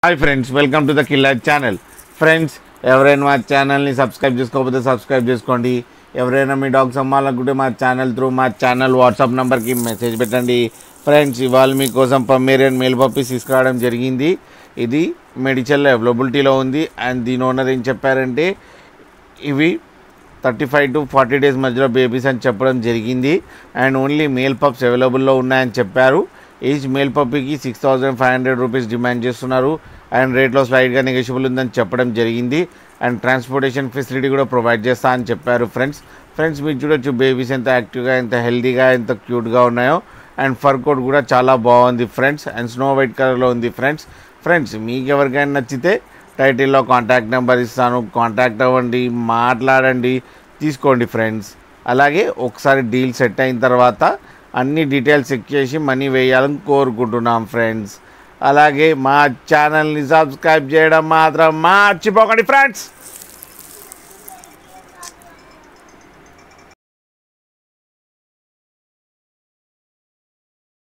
Hi friends, welcome to the killer channel. Friends, ఎవరైనా మా ఛానల్ని సబ్స్క్రైబ్ చేసుకోకపోతే సబ్స్క్రైబ్ చేసుకోండి. ఎవరైనా మీ డాగ్స్ అమ్మాలనుకుంటే మా ఛానల్ వాట్సాప్ నెంబర్కి మెసేజ్ పెట్టండి. ఫ్రెండ్స్, ఇవాళ మీకోసం పమ్మేరియన్ మేల్ పప్పీస్ తీసుకురావడం జరిగింది. ఇది మెడిచల్లో అవైలబిలిటీలో ఉంది. అండ్ దీని ఓనర్ ఏం చెప్పారంటే ఇవి 35 to 40 డేస్ మధ్యలో బేబీస్ అని చెప్పడం జరిగింది. అండ్ ఓన్లీ మేల్ పప్స్ అవైలబుల్లో ఉన్నాయని చెప్పారు. ఈచ్ మేల్ పప్పీకి 6,500 రూపీస్ డిమాండ్ చేస్తున్నారు. అండ్ రేట్లో స్లైడ్గా నెగోషియబుల్ ఉందని చెప్పడం జరిగింది. అండ్ ట్రాన్స్పోర్టేషన్ ఫెసిలిటీ కూడా ప్రొవైడ్ చేస్తా అని చెప్పారు. ఫ్రెండ్స్ మీరు చూడొచ్చు బేబీస్ ఎంత యాక్టివ్గా, ఎంత హెల్తీగా, ఎంత క్యూట్గా ఉన్నాయో. అండ్ ఫర్ కోట్ కూడా చాలా బాగుంది ఫ్రెండ్స్. అండ్ స్నో వైట్ కలర్లో ఉంది ఫ్రెండ్స్ మీకు ఎవరికైనా నచ్చితే టైటిల్లో కాంటాక్ట్ నెంబర్ ఇస్తాను, కాంటాక్ట్ అవ్వండి, మాట్లాడండి, తీసుకోండి ఫ్రెండ్స్. అలాగే ఒకసారి డీల్ సెట్ అయిన తర్వాత అన్ని డీటెయిల్స్ చెక్ చేసి మనీ వేయాలని కోరుకుంటున్నాం ఫ్రెండ్స్. అలాగే మా ఛానల్ని సబ్స్క్రైబ్ చేయడం మాత్రం మర్చిపోకండి ఫ్రెండ్స్.